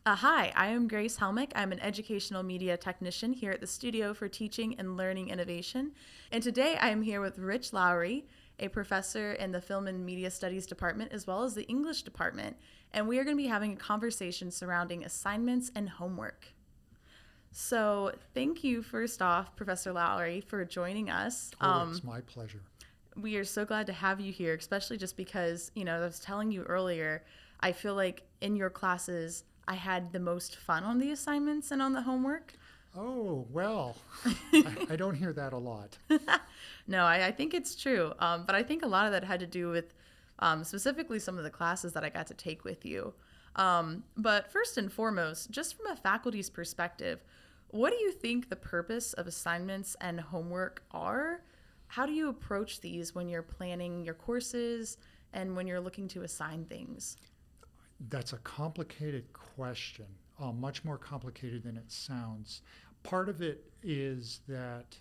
Hi, I am Grace Helmick. I'm an educational media technician here at the Studio for Teaching and Learning Innovation. And today I am here with Rich Lowry, a professor in the Film and Media Studies Department as well as the English Department. And we are going to be having a conversation surrounding assignments and homework. So, thank you, first off, Professor Lowry, for joining us. It's my pleasure. We are so glad to have you here, especially just because, I was telling you earlier, I feel like in your classes, I had the most fun on the assignments and on the homework. Oh, well, I don't hear that a lot. No, I think it's true. But I think a lot of that had to do with specifically some of the classes that I got to take with you. But first and foremost, just from a faculty's perspective, what do you think the purpose of assignments and homework are? How do you approach these when you're planning your courses and when you're looking to assign things? That's a complicated question, much more complicated than it sounds. Part of it is that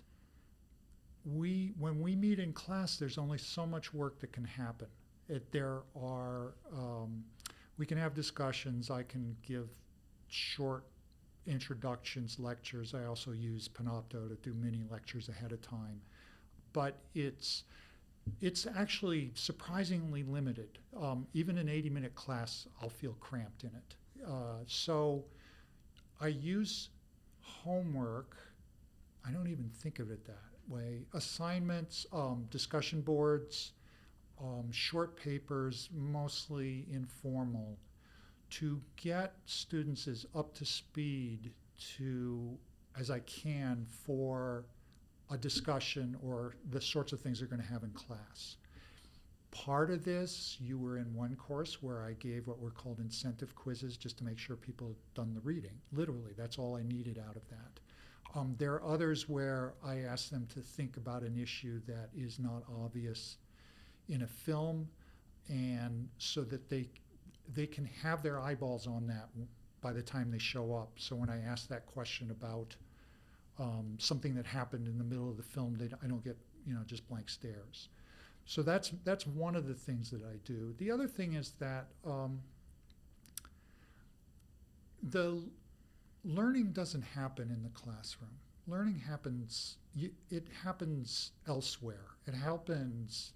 when we meet in class, there's only so much work that can happen. We can have discussions. I can give short introductions, lectures. I also use Panopto to do mini lectures ahead of time. But it's actually surprisingly limited. Even an 80-minute class, I'll feel cramped in it. So I use homework. I don't even think of it that way. Assignments, discussion boards, short papers, mostly informal, to get students as up to speed as I can for a discussion or the sorts of things they're going to have in class. Part of this, you were in one course where I gave what were called incentive quizzes just to make sure people had done the reading. Literally, that's all I needed out of that. There are others where I asked them to think about an issue that is not obvious in a film, and so that they can have their eyeballs on that by the time they show up. So when I ask that question about something that happened in the middle of the film, I don't get just blank stares. So that's one of the things that I do. The other thing is that the learning doesn't happen in the classroom. Learning happens elsewhere. It happens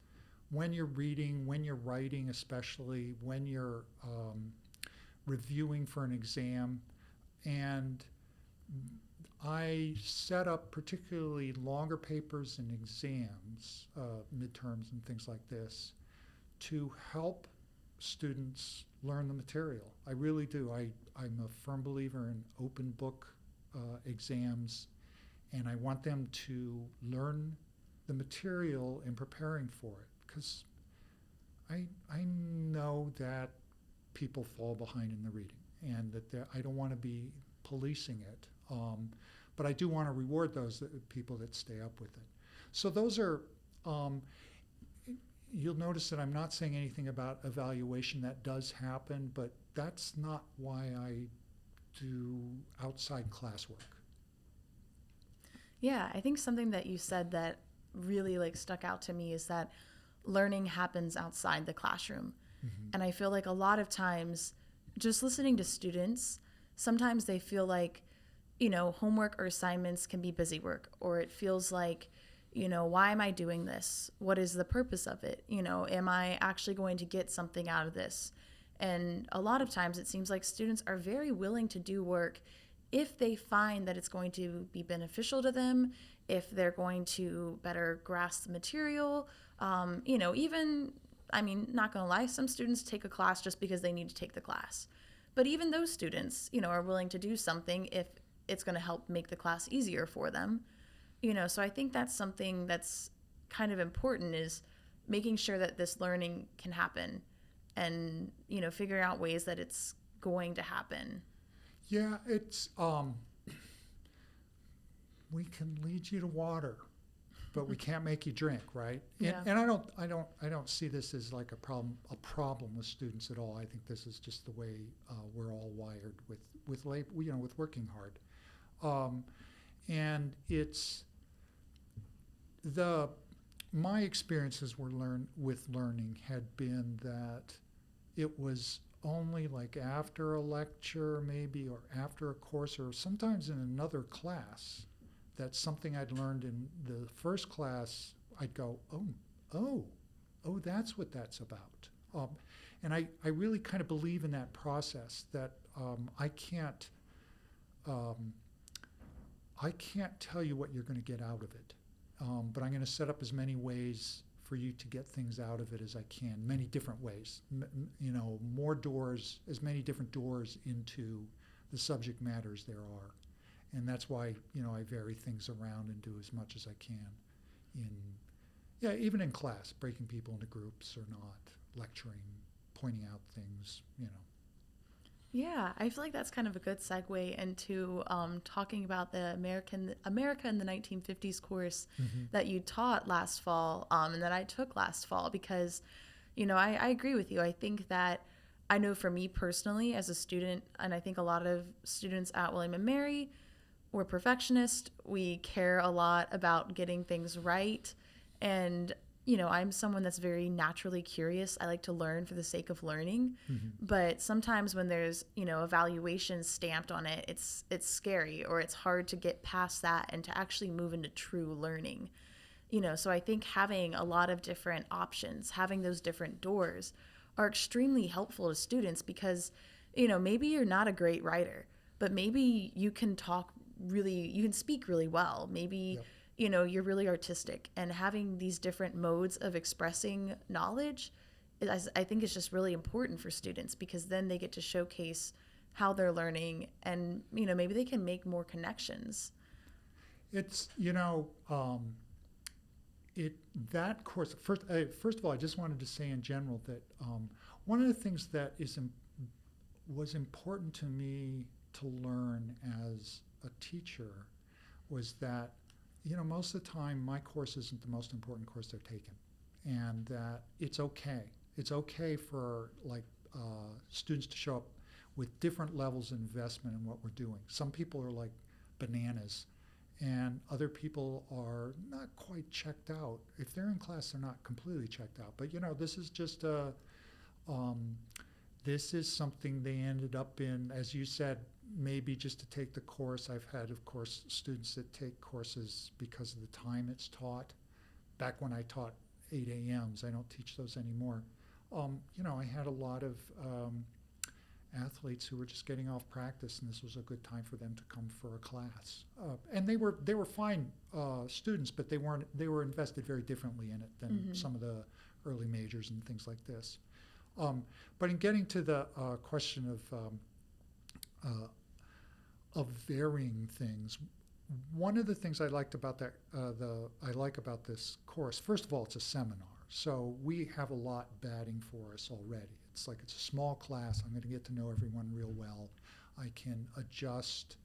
when you're reading, when you're writing, especially when you're reviewing for an exam. And I set up particularly longer papers and exams, midterms and things like this, to help students learn the material. I really do. I'm a firm believer in open book exams, and I want them to learn the material in preparing for it, because I know that people fall behind in the reading, and that I don't want to be policing it. But I do want to reward those people that stay up with it. So those are, you'll notice that I'm not saying anything about evaluation. That does happen, but that's not why I do outside classwork. Yeah, I think something that you said that really stuck out to me is that learning happens outside the classroom. Mm-hmm. And I feel like a lot of times just listening to students, sometimes they feel like homework or assignments can be busy work, or it feels like, why am I doing this? What is the purpose of it? Am I actually going to get something out of this? And a lot of times it seems like students are very willing to do work if they find that it's going to be beneficial to them, if they're going to better grasp the material. Not gonna lie, some students take a class just because they need to take the class. But even those students, are willing to do something if it's going to help make the class easier for them. So I think that's something that's kind of important, is making sure that this learning can happen and, figuring out ways that it's going to happen. Yeah, it's we can lead you to water, but we can't make you drink, right? Yeah. And I don't see this as like a problem with students at all. I think this is just the way we're all wired with working hard. And it's my experiences with learning had been that it was only like after a lecture maybe, or after a course, or sometimes in another class, that something I'd learned in the first class, I'd go, oh, that's what that's about. And I really kind of believe in that process, that um, I can't tell you what you're going to get out of it, but I'm going to set up as many ways for you to get things out of it as I can, many different ways, more doors, as many different doors into the subject matter as there are. And that's why, I vary things around and do as much as I can even in class, breaking people into groups or not, lecturing, pointing out things. Yeah, I feel like that's kind of a good segue into talking about the America in the 1950s course that you taught last fall, and that I took last fall, because, I agree with you. I think that, I know for me personally as a student, and I think a lot of students at William and Mary, we're perfectionists. We care a lot about getting things right. And, I'm someone that's very naturally curious. I like to learn for the sake of learning. But sometimes when there's, evaluation stamped on it, it's scary, or it's hard to get past that and to actually move into true learning. So I think having a lot of different options, having those different doors are extremely helpful to students, because, maybe you're not a great writer, but maybe you can speak really well. Maybe, Yep. You're really artistic, and having these different modes of expressing knowledge, I think is just really important for students, because then they get to showcase how they're learning, and, maybe they can make more connections. It's, that course, first of all, I just wanted to say in general that one of the things that was important to me to learn as a teacher was that, most of the time my course isn't the most important course they're taking, and that it's okay. It's okay for students to show up with different levels of investment in what we're doing. Some people are like bananas, and other people are not quite checked out. If they're in class, they're not completely checked out. But this is just this is something they ended up in, as you said, maybe just to take the course. I've had, of course, students that take courses because of the time it's taught. Back when I taught 8 a.m.s, I don't teach those anymore. I had a lot of athletes who were just getting off practice, and this was a good time for them to come for a class. And they were fine students, but they were invested very differently in it than some of the early majors and things like this. But in getting to the question of varying things, one of the things I liked about I like about this course, first of all, it's a seminar, so we have a lot batting for us already. It's a small class. I'm going to get to know everyone real well. I can adjust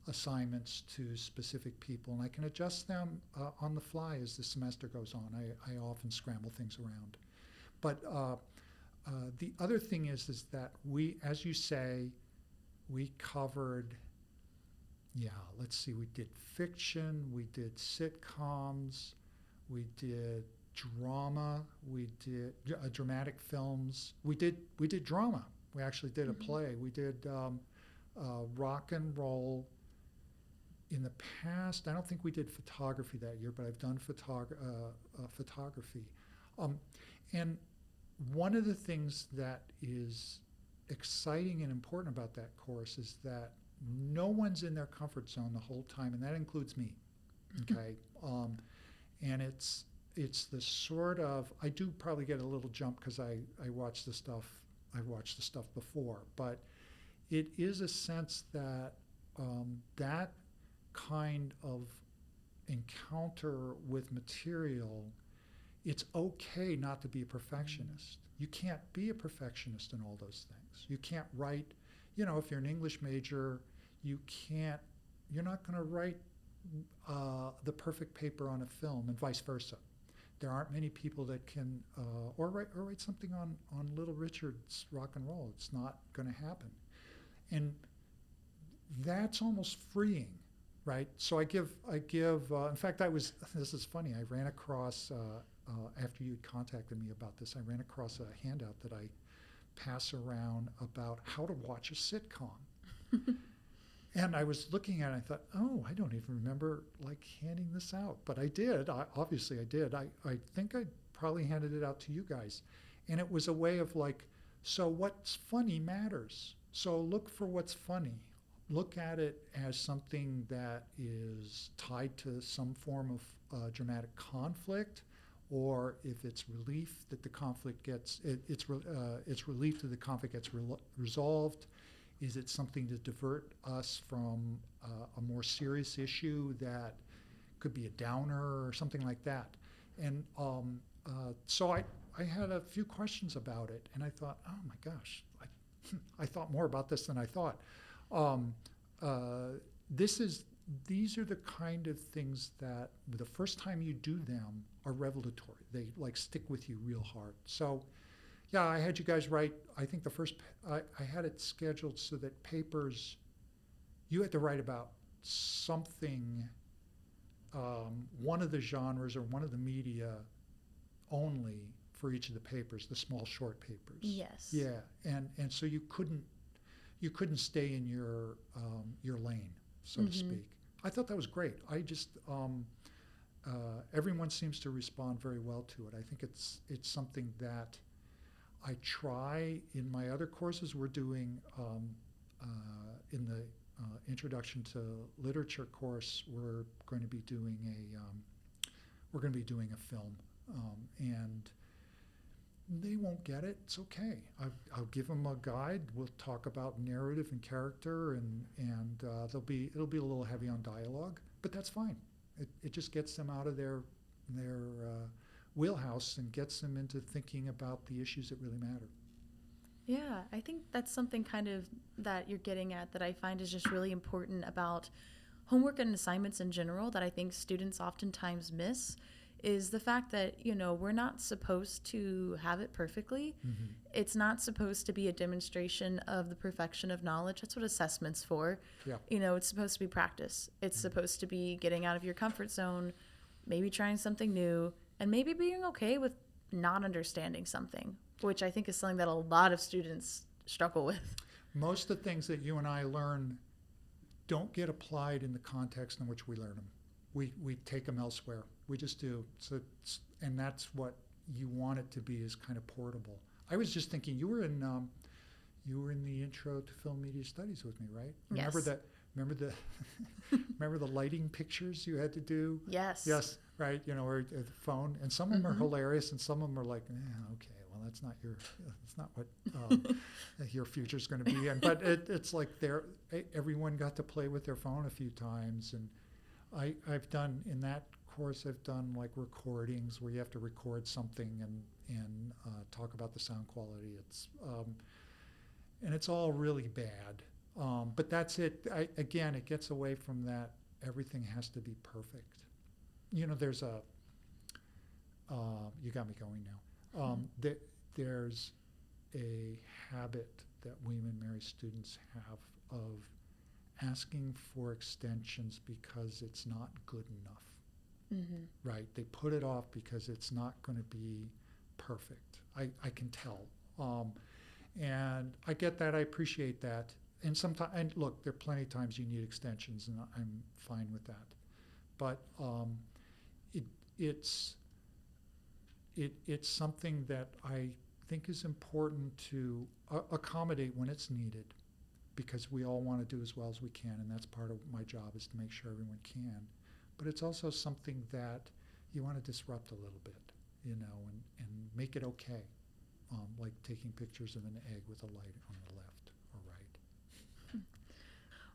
assignments to specific people, and I can adjust them on the fly as the semester goes on. I often scramble things around. But the other thing is that we, as you say, we covered, let's see, we did fiction, we did sitcoms, we did drama, we did dramatic films, we did drama. We actually did a play. We did rock and roll. In the past, I don't think we did photography that year, but I've done photography. And one of the things that is exciting and important about that course is that no one's in their comfort zone the whole time, and that includes me. Okay, and it's the sort of, I do probably get a little jump because I watch the stuff. I've watched the stuff before, but it is a sense that that kind of encounter with material, it's okay not to be a perfectionist. You can't be a perfectionist in all those things. You can't write, if you're an English major, you're not going to write the perfect paper on a film, and vice versa. There aren't many people that can, or write something on Little Richard's rock and roll. It's not going to happen. And that's almost freeing, right? So I give. In fact, this is funny. I ran across, after you contacted me about this, I ran across a handout that I pass around about how to watch a sitcom. And I was looking at it, I thought, oh, I don't even remember like handing this out. But I did. Obviously, I did. I think I probably handed it out to you guys. And it was a way of like, so what's funny matters. So look for what's funny. Look at it as something that is tied to some form of dramatic conflict, or if it's relief that the conflict gets, it's relief that the conflict gets resolved. Is it something to divert us from a more serious issue that could be a downer or something like that? And so I had a few questions about it, and I thought, oh my gosh, I thought more about this than I thought. These are the kind of things that the first time you do them are revelatory. They like stick with you real hard. So yeah, I had you guys write, I think I had it scheduled so that papers, you had to write about something, one of the genres or one of the media only for each of the papers, the small short papers. Yes. Yeah, and so you couldn't stay in your lane, so to speak. I thought that was great. I just everyone seems to respond very well to it. I think it's something that I try in my other courses. We're doing in the Introduction to Literature course. We're going to be doing a film, and they won't get it. It's okay. I'll give them a guide. We'll talk about narrative and character, and it'll be a little heavy on dialogue, but that's fine. It just gets them out of their wheelhouse and gets them into thinking about the issues that really matter. Yeah, I think that's something kind of that you're getting at that I find is just really important about homework and assignments in general that I think students oftentimes miss is the fact that, we're not supposed to have it perfectly. Mm-hmm. It's not supposed to be a demonstration of the perfection of knowledge. That's what assessment's for. Yeah. It's supposed to be practice. It's supposed to be getting out of your comfort zone, maybe trying something new, and maybe being okay with not understanding something, which I think is something that a lot of students struggle with. Most of the things that you and I learn don't get applied in the context in which we learn them. We take them elsewhere. We just do. So, and that's what you want it to be, is kind of portable. I was just thinking, you were in the Intro to Film Media Studies with me, right? Yes. Remember the lighting pictures you had to do? Yes. Yes, right. Or the phone, and some of them are hilarious, and some of them are like, okay, well, that's not what your future's going to be. But it's like everyone got to play with their phone a few times, and I've done in that course. I've done like recordings where you have to record something and talk about the sound quality. It's all really bad. But that's it. Again, it gets away from that. Everything has to be perfect. There's you got me going now. There's a habit that William and Mary students have of asking for extensions because it's not good enough. Mm-hmm. Right? They put it off because it's not going to be perfect. I can tell. And I get that. I appreciate that. And sometimes, and look, there are plenty of times you need extensions, and I'm fine with that. But it's something that I think is important to accommodate when it's needed, because we all want to do as well as we can, and that's part of my job, is to make sure everyone can. But it's also something that you want to disrupt a little bit, and make it okay, like taking pictures of an egg with a light on the left or right.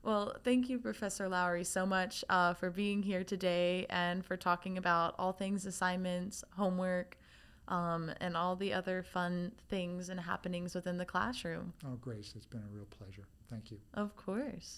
Well, thank you, Professor Lowry, so much for being here today and for talking about all things assignments, homework, and all the other fun things and happenings within the classroom. Oh, Grace, it's been a real pleasure. Thank you. Of course.